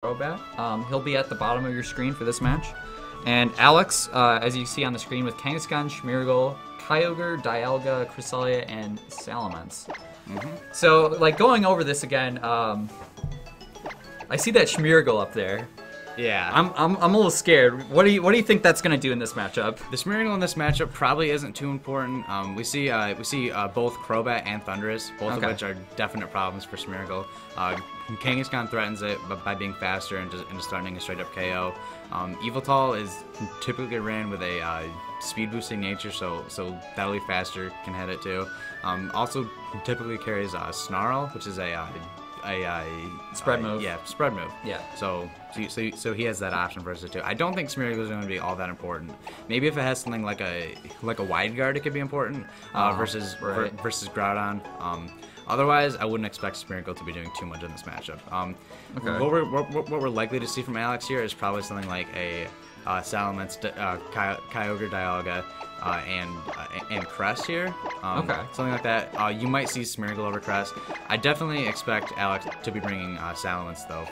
Crobat. He'll be at the bottom of your screen for this match. And Alex, as you see on the screen, with Kangaskhan, Schmeargle, Kyogre, Dialga, Cresselia, and Salamence. So, like, going over this again, I see that Schmeargle up there. Yeah. I'm a little scared. What do you think that's gonna do in this matchup? The Schmeargle in this matchup probably isn't too important. We see both Crobat and Thundurus, both of which are definite problems for Schmeargle. Kangaskhan threatens it by being faster and just starting a straight up KO. Yveltal is typically ran with a speed boosting nature, so that'll be faster, can hit it too. Also typically carries Snarl, which is a spread move. Yeah, spread move. Yeah. So he has that option versus it too. I don't think Schmeargle is going to be all that important. Maybe if it has something like a wide guard, it could be important versus Groudon. Otherwise, I wouldn't expect Schmeargle to be doing too much in this matchup. What we're likely to see from Alex here is probably something like a Salamence, Kyogre, Dialga, and Crest here. Something like that. You might see Schmeargle over Crest. I definitely expect Alex to be bringing Salamence though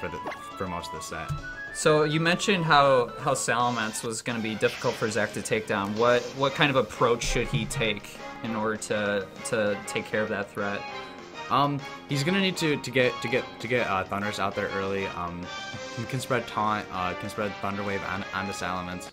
for most of this set. So you mentioned how Salamence was going to be difficult for Zack to take down. What kind of approach should he take in order to take care of that threat? He's gonna need to get Thundurus out there early. He can spread Taunt, can spread Thunder Wave onto Salamence.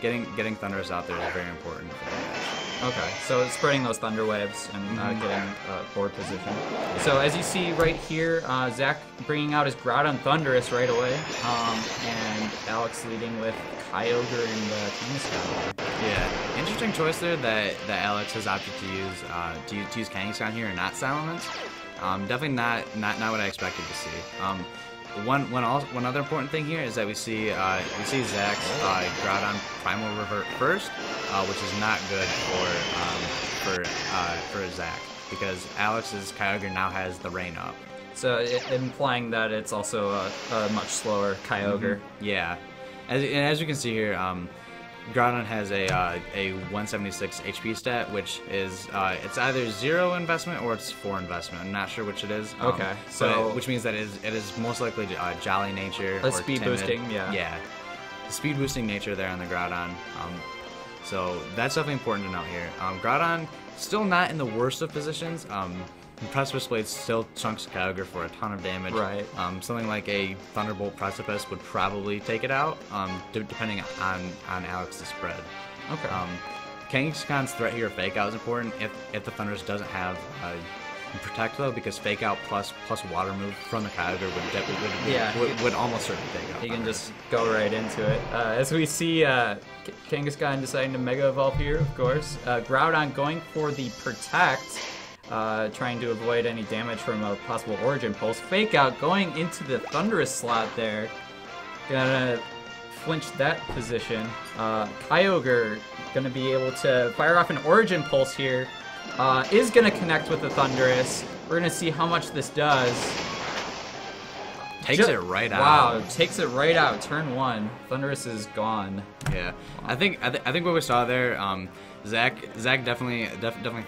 Getting Thundurus out there is very important for the match. Okay, so spreading those Thunder Waves and getting board position. So as you see right here, Zack bringing out his Groudon Thundurus right away, and Alex leading with Kyogre and Kangaskhan. Yeah, interesting choice there that Alex has opted to use Kangaskhan here and not Salamence. Definitely not what I expected to see. One other important thing here is that we see Zack's Groudon Primal Revert first, which is not good for Zack because Alex's Kyogre now has the Rain Up. So implying that it's also a much slower Kyogre. Yeah, as you can see here, Groudon has a 176 HP stat, which is it's either 0 investment or it's 4 investment. I'm not sure which it is. Okay, so which means that it is most likely Jolly nature or speed timid. Boosting. Yeah, the speed boosting nature there on the Groudon. So that's definitely important to note here. Groudon still not in the worst of positions. Precipice Blade still chunks Kyogre for a ton of damage. Right. Something like a Thunderbolt Precipice would probably take it out, depending on Alex's spread. Okay. Kangaskhan's threat here, Fake Out, is important if the Thundurus doesn't have Protect though, because Fake Out plus Water Move from the Kyogre would almost certainly take out. He can just go right into it. As we see Kangaskhan deciding to Mega Evolve here, of course. Groudon going for the Protect. Trying to avoid any damage from a possible Origin Pulse. Fake Out going into the Thundurus slot there. Gonna flinch that position. Kyogre gonna be able to fire off an Origin Pulse here. Is gonna connect with the Thundurus. We're gonna see how much this does. Takes it right out. Wow, takes it right out. Turn 1. Thundurus is gone. Yeah, I think what we saw there, Zack definitely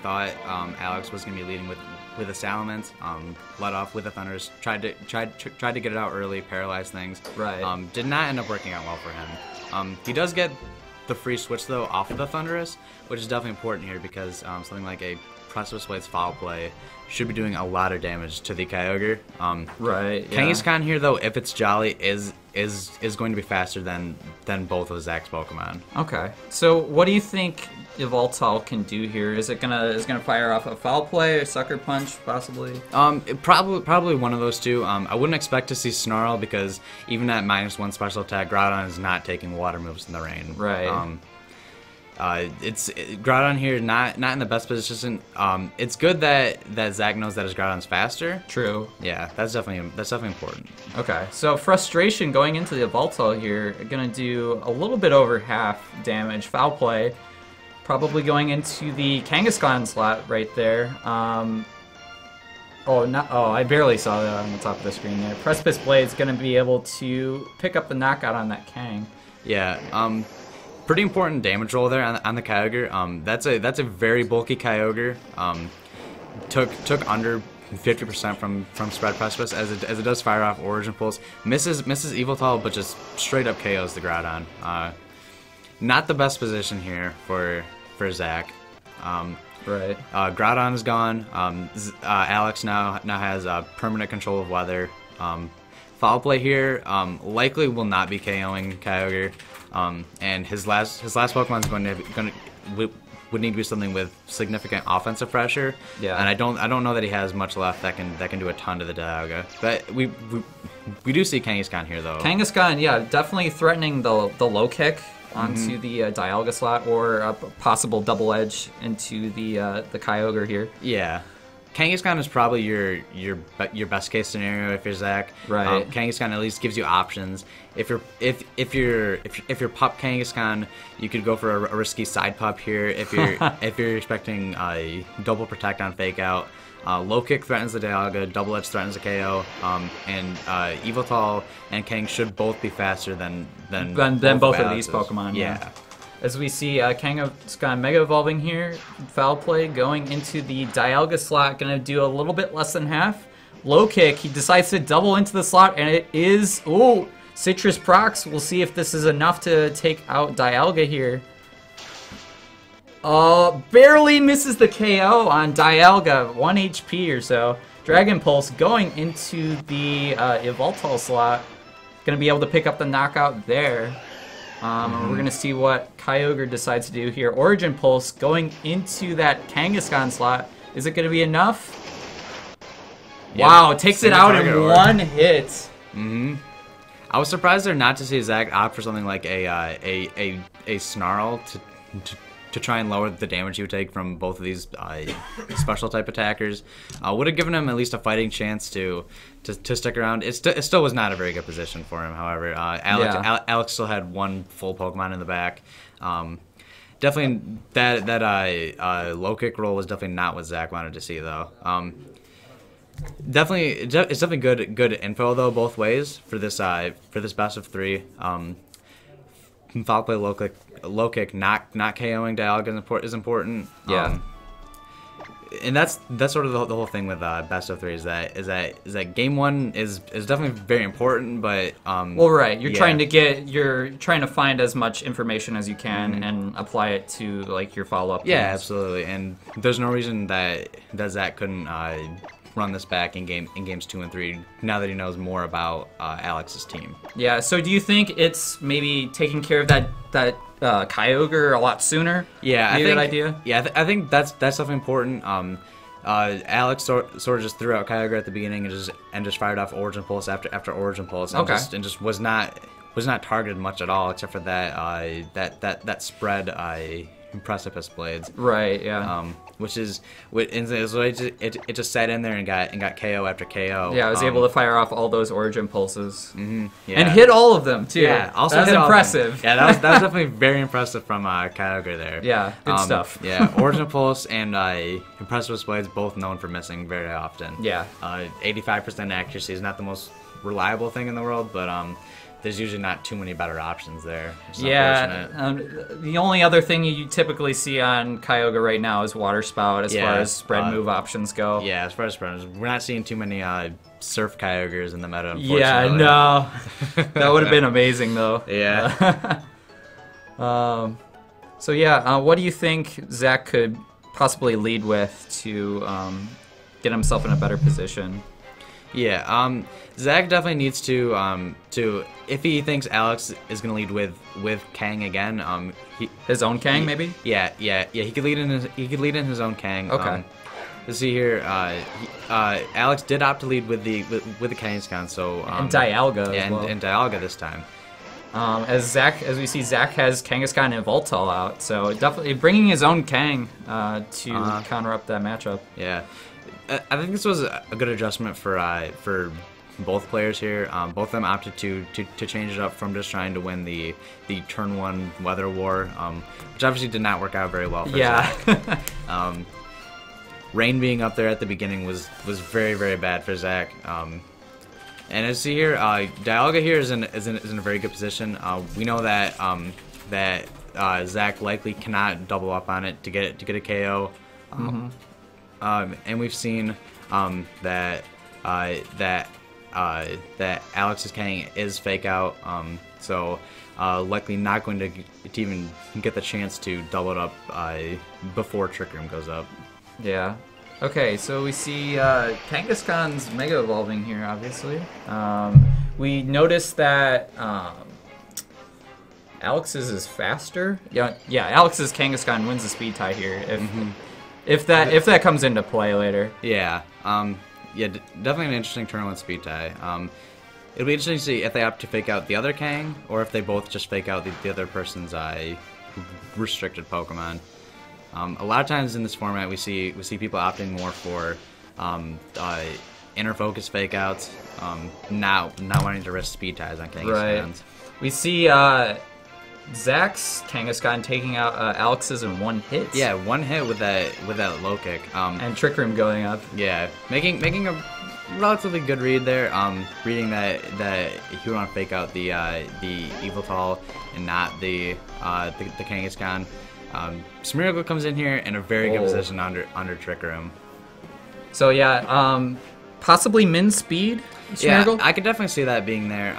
thought Alex was gonna be leading with a Salamence. Led off with a Thundurus. Tried to get it out early, paralyze things. Right. Did not end up working out well for him. He does get the free switch though off of the Thundurus, which is definitely important here because something like a Precipice Blade's Foul Play should be doing a lot of damage to the Kyogre. Right. Yeah. Kangaskhan here though, if it's Jolly, is going to be faster than both of Zack's Pokemon. Okay. So what do you think Yveltal can do here? Is it gonna fire off a Foul Play, a Sucker Punch, possibly? Probably one of those two. I wouldn't expect to see Snarl because even at -1 special attack, Groudon is not taking Water Moves in the rain. Right. Groudon here not in the best position. It's good that Zack knows that his Groudon's faster. True. Yeah, that's definitely important. Okay, so Frustration going into the Yveltal here, gonna do a little bit over half damage. Foul Play, probably going into the Kangaskhan slot right there. I barely saw that on the top of the screen there. Precipice Blade's gonna be able to pick up the knockout on that Kang. Yeah. Pretty important damage roll there on the Kyogre. That's a very bulky Kyogre. Took under 50% from spread precipice as it does fire off Origin Pulse. Misses Evoltal, but just straight up KOs the Groudon. Not the best position here for Zack. Right. Groudon is gone. Alex now has permanent control of weather. Foul play here likely will not be KOing Kyogre, and his last Pokemon is would need to be something with significant offensive pressure. Yeah. And I don't know that he has much left that can do a ton to the Dialga. But we do see Kangaskhan here though. Kangaskhan, yeah, definitely threatening the low kick onto the Dialga slot, or a possible double edge into the Kyogre here. Yeah. Kangaskhan is probably your best case scenario if you're Zack. Right. Kangaskhan at least gives you options. If you're pup Kangaskhan, you could go for a risky side pup here. If you're expecting a double protect on fake out, low kick threatens the Dialga, double edge threatens the KO, and Evoltal and Kang should both be faster than both of these Pokemon. Yeah. As we see Kangaskhan Mega Evolving here, foul play going into the Dialga slot, going to do a little bit less than half. Low kick, he decides to double into the slot, and it is, ooh, Citrus Procs. We'll see if this is enough to take out Dialga here. Barely misses the KO on Dialga, 1 HP or so. Dragon Pulse going into the Evoltal slot, going to be able to pick up the knockout there. We're going to see what Kyogre decides to do here. Origin Pulse going into that Kangaskhan slot. Is it going to be enough? Yep. Wow, takes it out in one hit. I was surprised there not to see Zack opt for something like a Snarl to try and lower the damage you would take from both of these special type attackers. Would have given him at least a fighting chance to stick around. It still was not a very good position for him, however. Alex still had one full Pokemon in the back. Definitely that low kick roll was definitely not what Zack wanted to see though. It's definitely good info though both ways for this best of 3. Foul play low kick not KOing Dialga is important. Yeah. And that's sort of the whole thing with best of 3 is that game 1 is definitely very important, but well, right, you're trying to find as much information as you can and apply it to like your follow up. Yeah, absolutely. And there's no reason that Zack couldn't run this back in games 2 and 3 now that he knows more about Alex's team. Yeah. So do you think it's maybe taking care of that Kyogre a lot sooner? Yeah, I think that idea. Yeah, I think that's definitely important. Alex sort of just threw out Kyogre at the beginning and just fired off Origin Pulse after Origin Pulse, and just was not targeted much at all except for that spread Precipice Blades. Right. Yeah. It just sat in there and got KO after KO. Yeah, I was able to fire off all those Origin Pulses yeah. and hit all of them too. Yeah, also that's impressive. Yeah, that was definitely very impressive from Kyogre there. Yeah, good stuff. Yeah, Origin Pulse and Precipice Blades both known for missing very often. Yeah, 85% accuracy is not the most reliable thing in the world, but there's usually not too many better options there. Yeah, the only other thing you typically see on Kyogre right now is Water Spout as far as spread move options go. Yeah, as far as spread moves, we're not seeing too many Surf Kyogres in the meta, unfortunately. Yeah, no. That would have been amazing, though. Yeah. So, yeah, what do you think Zack could possibly lead with to get himself in a better position? Yeah, Zack definitely needs to if he thinks Alex is gonna lead with Kang again, his own Kang maybe. Yeah. He could lead in his own Kang. Okay. Let's see here. Alex did opt to lead with the Kangaskhan, so and Dialga. Yeah, as well. and Dialga this time. As we see, Zack has Kangaskhan and Voltal out, so definitely bringing his own Kang to counter up that matchup. Yeah. I think this was a good adjustment for both players here. Both of them opted to change it up from just trying to win the turn 1 weather war, which obviously did not work out very well for Zack. Rain being up there at the beginning was very, very bad for Zack. And as you see here, Dialga here is in a very good position. We know that Zack likely cannot double up on it to get a KO. And we've seen that Alex's Kang is fake out. So likely not going to even get the chance to double it up before Trick Room goes up. Yeah. Okay, so we see Kangaskhan's Mega Evolving here, obviously. We noticed that Alex's is faster. Yeah, Alex's Kangaskhan wins the speed tie here if that comes into play later. Yeah. Yeah, definitely an interesting tournament speed tie. It'll be interesting to see if they opt to fake out the other Kang, or if they both just fake out the other person's restricted Pokemon. A lot of times in this format, we see people opting more for inner focus fake outs, not wanting to risk speed ties on Kangaskhan's. Right. We see Zack's Kangaskhan taking out Alex's in one hit. Yeah, one hit with that low kick. And Trick Room going up. Yeah, making a relatively good read there. Reading that he would want to fake out the Evoltal and not the Kangaskhan. Smeargle comes in here in a very good position under Trick Room. So yeah, possibly min speed Smeargle? Yeah, I could definitely see that being there.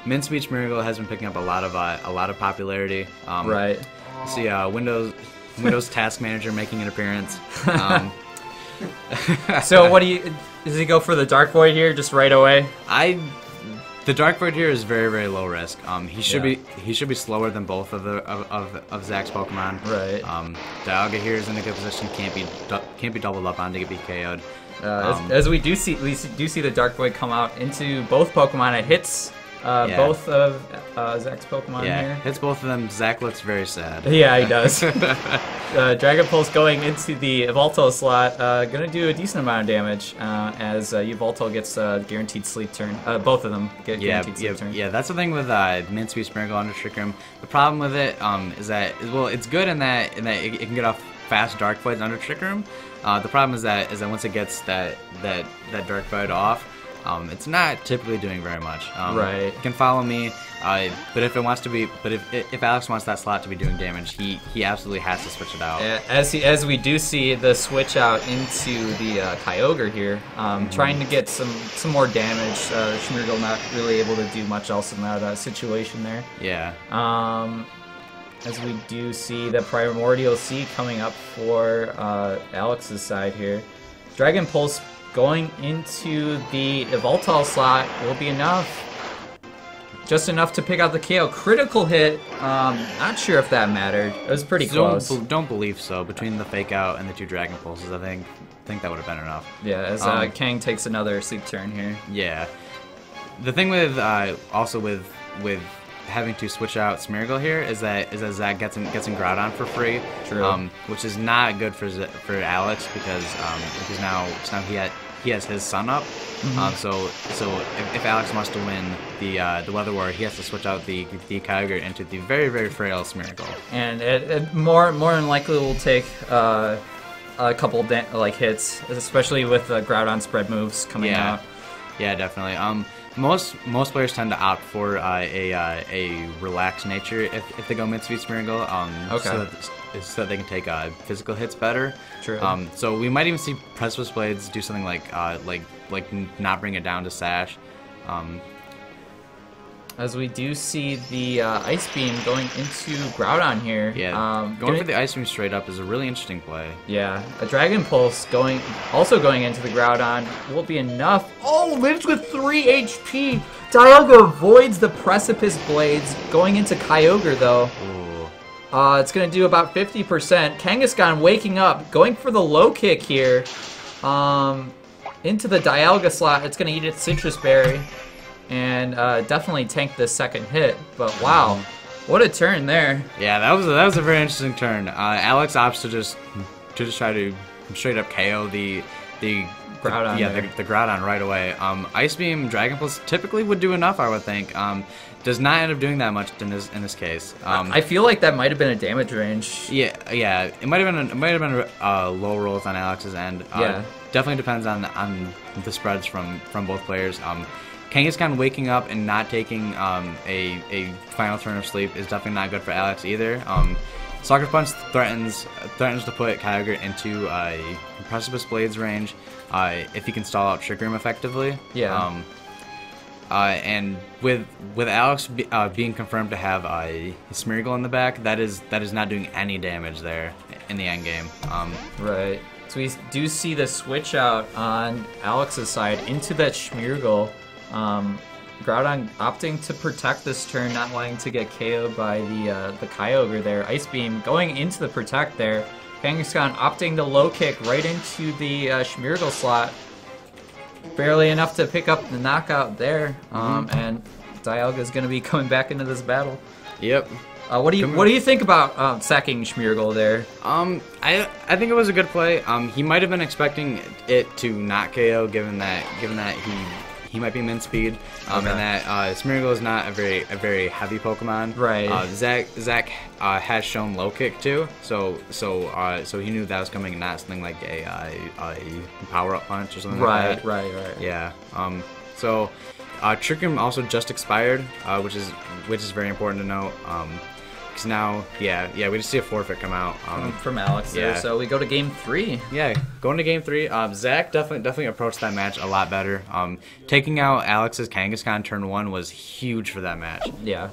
Min speed Smeargle has been picking up a lot of popularity. Right. See Windows Task Manager making an appearance. So what does he go for the Dark Void here just right away? The Dark Void here is very, very low risk. He should be slower than both of Zack's Pokemon. Right. Dialga here is in a good position. Can't be doubled up on to be KO'd. As we do see the Dark Void come out into both Pokemon. It hits both of Zack's Pokemon here. Hits both of them. Zack looks very sad. Yeah, he does. Dragon Pulse going into the Yveltal slot, gonna do a decent amount of damage as Yveltal gets a guaranteed sleep turn. Both of them get guaranteed sleep turn. Yeah, that's the thing with Min Speed Smeargle under Trick Room. The problem with it is that it's good in that it can get off fast Dark Voids under Trick Room. The problem is that once it gets that Dark Void off, it's not typically doing very much. Right. It can follow me, but if Alex wants that slot to be doing damage, he absolutely has to switch it out. As we do see the switch out into the Kyogre here, trying to get some more damage. Smeargle not really able to do much else in that situation there. Yeah. As we do see the Primordial Sea coming up for Alex's side here. Dragon Pulse going into the Yveltal slot will be enough. Just enough to pick out the KO. Critical hit, not sure if that mattered. It was pretty close. Don't believe so. Between the fake out and the two Dragon Pulses, I think that would have been enough. Yeah, as Kang takes another sleep turn here. Yeah. The thing with also with having to switch out Smeargle here is that Zack gets him Groudon for free. True. Which is not good for Alex because now he has his Sun up. So if Alex wants to win the Weather War, he has to switch out the Kyogre into the very, very frail Smeargle. And it more than likely will take a couple hits, especially with the Groudon spread moves coming out. Yeah, definitely. Most players tend to opt for a relaxed nature if they go mid-speed Smeargle, so that they can take physical hits better. True. So we might even see Precipice Blades do something like not bring it down to Sash. As we do see the Ice Beam going into Groudon here. Yeah, going for the Ice Beam straight up is a really interesting play. Yeah, a Dragon Pulse also going into the Groudon will be enough. Oh, lives with 3 HP. Dialga avoids the Precipice Blades going into Kyogre though. Ooh. It's going to do about 50%. Kangaskhan waking up, going for the low kick here. Into the Dialga slot. It's going to eat its Citrus Berry. And definitely tank the second hit, but wow, what a turn there! Yeah, that was a very interesting turn. Alex opts to just try to straight up KO the Groudon. The Groudon right away. Ice Beam Dragon Pulse typically would do enough, I would think. Does not end up doing that much in this case. I feel like that might have been a damage range. Yeah, it might have been low rolls on Alex's end. Definitely depends on the spreads from both players. Kangaskhan waking up and not taking a final turn of sleep is definitely not good for Alex either. Sucker Punch threatens to put Kyogre into Precipice Blade's range if he can stall out Trick Room effectively. Yeah. And with Alex being confirmed to have Smeargle in the back, that is not doing any damage there in the end game. Right. So we do see the switch out on Alex's side into that Smeargle. Groudon opting to protect this turn, not wanting to get KO'd by the Kyogre there. Ice Beam going into the protect there. Kangaskhan opting to low kick right into the Smeargle slot. Barely enough to pick up the knockout there. And Dialga is going to be coming back into this battle. Yep. What do you think about sacking Smeargle there? I think it was a good play. He might have been expecting it to not KO, given that he might be min speed, and that Smeargle is not a very heavy Pokemon. Right. Zack has shown low kick too, so he knew that was coming, and not something like a power up punch or something like that. Right. Yeah. So Trick Room also just expired, which is very important to note. Because now, we just see a forfeit come out from Alex there. So we go to game 3. Yeah, going to game 3. Zack definitely approached that match a lot better. Taking out Alex's Kangaskhan turn 1 was huge for that match. Yeah.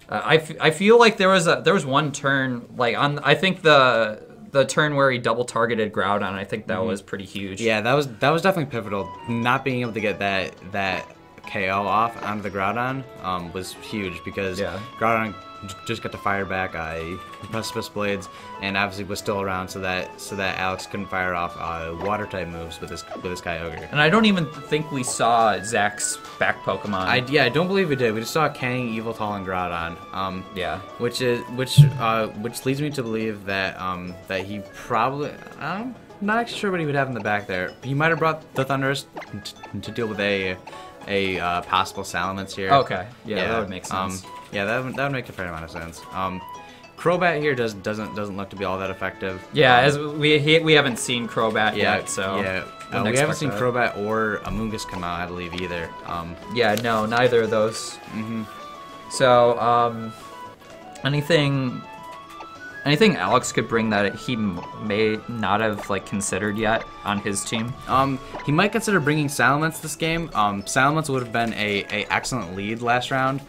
I feel like there was one turn, like I think the turn where he double targeted Groudon. I think that was pretty huge. Yeah, that was definitely pivotal. Not being able to get that KO off onto the Groudon was huge, because Groudon just got to fire back Precipice Blades, and obviously was still around, so that Alex couldn't fire off water type moves with his Kyogre. And I don't even think we saw Zack's back Pokemon. I don't believe we did. We just saw Kang, Yveltal, and Groudon. Which leads me to believe that he probably, I'm not actually sure what he would have in the back there. He might have brought the Thundurus to deal with a possible Salamence here. Okay, that would make sense. That would make a fair amount of sense. Crobat here doesn't look to be all that effective. Yeah, as we haven't seen Crobat yet, so we haven't seen Crobat or Amoonguss come out, I believe, either. No, neither of those. So anything Alex could bring that he may not have considered yet on his team? He might consider bringing Salamence this game. Salamence would have been a excellent lead last round.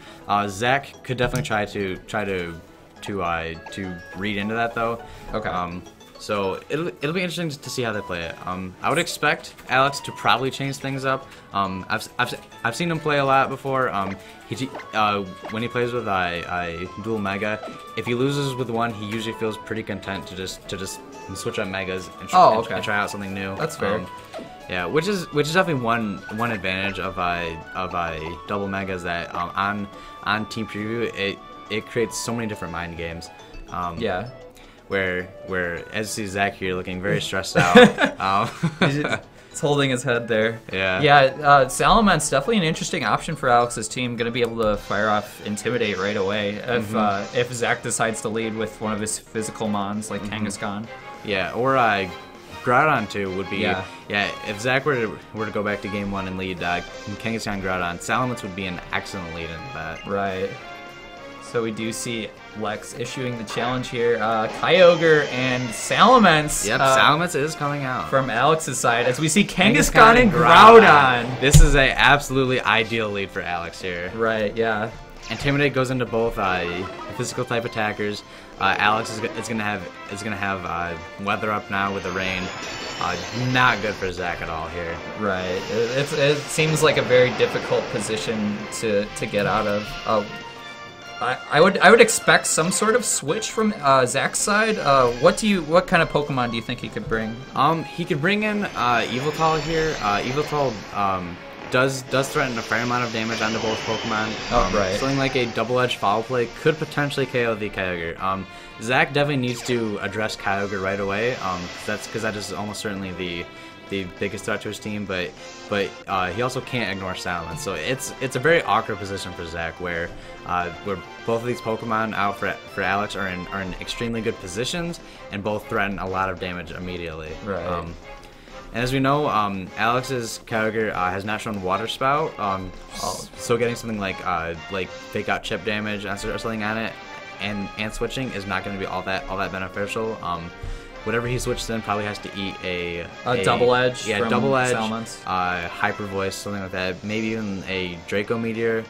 Zack could definitely try to read into that though. Okay. So it'll be interesting to see how they play it. I would expect Alex to probably change things up. I've seen him play a lot before. When he plays with Dual Mega, if he loses with one, he usually feels pretty content to just switch up Megas and try out something new. That's fair. Which is definitely one advantage of Double Megas, that on Team Preview it creates so many different mind games. Where as you see Zack here looking very stressed out. He's holding his head there. Yeah. Salamence definitely an interesting option for Alex's team. Going to be able to fire off Intimidate right away if Zack decides to lead with one of his physical mons like Kangaskhan. Yeah, or Groudon too would be. If Zack were to go back to game 1 and lead Kangaskhan Groudon, Salamence would be an excellent lead into that. Right. So we do see Lex issuing the challenge here. Kyogre and Salamence. Yep, Salamence is coming out. From Alex's side, as we see Kangaskhan and Groudon. This is a absolutely ideal lead for Alex here. Right, yeah. Intimidate goes into both physical type attackers. Alex is gonna have Weather Up now with the rain. Not good for Zack at all here. Right. It seems like a very difficult position to get out of. I would expect some sort of switch from Zack's side. What kind of Pokemon do you think he could bring? He could bring in Yveltal here. Yveltal does threaten a fair amount of damage onto both Pokemon. Right. Something like a double-edged Foul Play could potentially KO the Kyogre. Zack definitely needs to address Kyogre right away. Because that is almost certainly the biggest threat to his team, but he also can't ignore Salamence. So it's a very awkward position for Zack, where both of these Pokemon out for Alex are in extremely good positions, and both threaten a lot of damage immediately. Right. And as we know, Alex's Kyogre has not shown Water Spout, so getting something like Fake Out Chip damage or something on it and switching is not going to be all that beneficial. Whatever he switches in probably has to eat a double edge. Yeah, from double edge. Salamence. Hyper voice, something like that. Maybe even a Draco Meteor.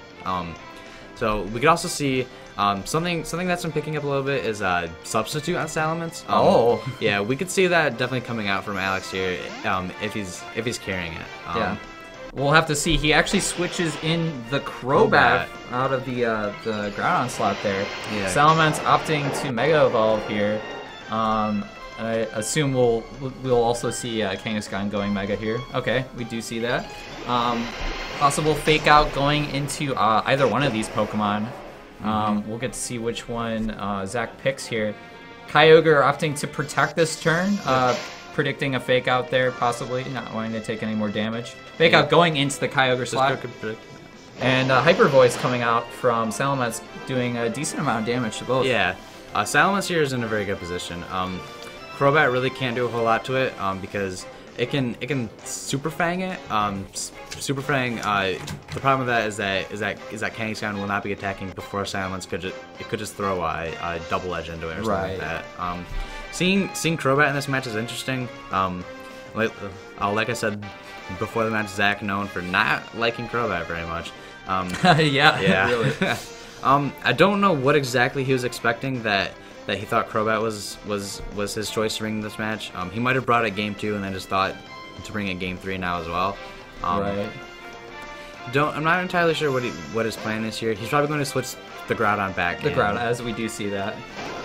So we could also see something that's been picking up a little bit is substitute on Salamence. Yeah, we could see that definitely coming out from Alex here if he's carrying it. Yeah. We'll have to see. He actually switches in the Crobat out of the Groudon slot there. Yeah. Salamence opting to Mega Evolve here. I assume we'll also see Kangaskhan going Mega here. Okay, we do see that. Possible Fake Out going into either one of these Pokemon. We'll get to see which one Zack picks here. Kyogre opting to protect this turn. Predicting a Fake Out there, possibly. Not wanting to take any more damage. Fake Out going into the Kyogre slot. And Hyper Voice coming out from Salamence, doing a decent amount of damage to both. Yeah, Salamence here is in a very good position. Crobat really can't do a whole lot to it because it can Super Fang it. Super Fang. The problem with that is that Kangaskhan will not be attacking before Salamence could just throw a double edge into it or something like that. Seeing Crobat in this match is interesting. Like I said before the match, Zack known for not liking Crobat very much. Yeah, really. I don't know what exactly he was expecting that he thought Crobat was his choice to bring this match. He might have brought it Game 2 and then just thought to bring it Game 3 now as well. Right. I'm not entirely sure what his plan is here. He's probably going to switch the Groudon back. The Groudon, as we do see that.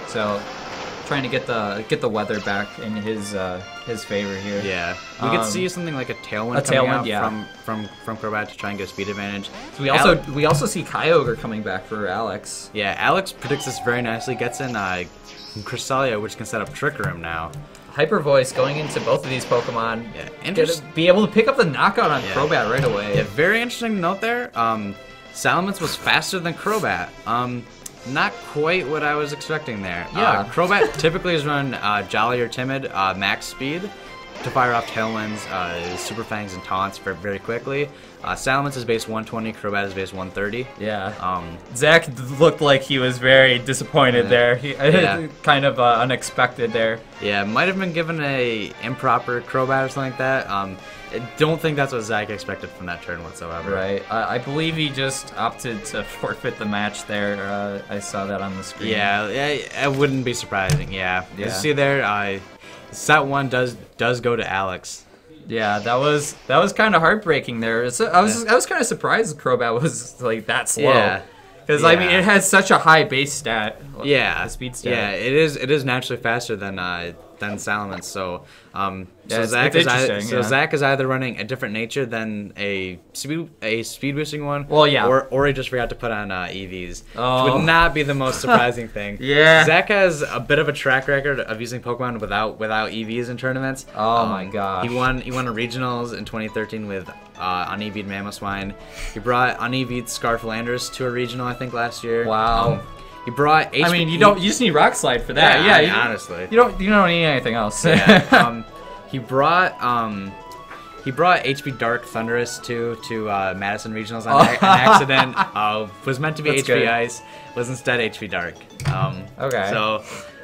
So, trying to get the weather back in his favor here. Yeah, we could see something like a Tailwind coming out from Crobat to try and get a speed advantage. So we also see Kyogre coming back for Alex. Yeah, Alex predicts this very nicely. Gets in Cresselia, which can set up Trick Room now. Hyper Voice going into both of these Pokemon. Yeah, and be able to pick up the knockout on Crobat right away. Yeah, very interesting note there. Salamence was faster than Crobat. Not quite what I was expecting there. Yeah. Crobat typically is run Jolly or Timid, max speed, to fire off Tailwinds, Super Fangs, and Taunts very quickly. Salamence is base 120, Crobat is base 130. Yeah. Zack looked like he was very disappointed there. Kind of unexpected there. Yeah, might have been given a improper Crobat or something like that. I don't think that's what Zack expected from that turn whatsoever. Right. I believe he just opted to forfeit the match there. I saw that on the screen. Yeah, it wouldn't be surprising. Yeah. You see there, set 1 does go to Alex. Yeah, that was kind of heartbreaking there. I was kind of surprised Crobat was like that slow. Yeah. Because I mean, it has such a high base stat. Yeah. Speed stat. Yeah, it is naturally faster than Salamence. So Zack is either running a different nature than a speed boosting one. Well, yeah. Or he just forgot to put on EVs. Oh. Which would not be the most surprising thing. Yeah. Zack has a bit of a track record of using Pokemon without EVs in tournaments. Oh my gosh. He won a regionals in 2013 with unevied Mamoswine. He brought unevied Scarflanders to a regional, I think, last year. Wow. He brought HP. I mean, you just need Rock Slide for that. Yeah, honestly. You don't need anything else. Yeah. He brought HP Dark Thunderous to Madison Regionals on an accident. Was meant to be That's HP good. Ice, was instead HP Dark. Okay. So,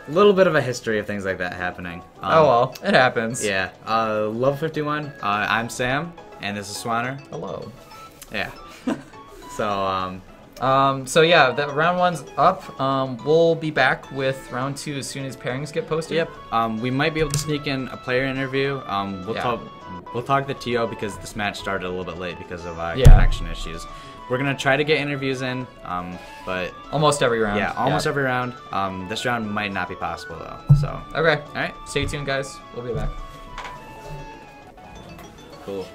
a little bit of a history of things like that happening. Oh well, it happens. Yeah. Level 51. I'm Sam, and this is Swanner. Hello. Yeah. So So yeah, that round 1's up. We'll be back with round 2 as soon as pairings get posted. Yep. We might be able to sneak in a player interview. We'll talk to TO because this match started a little bit late because of connection issues. We're gonna try to get interviews in, but almost every round. Yeah, almost every round. This round might not be possible though. So okay. All right. Stay tuned, guys. We'll be back. Cool.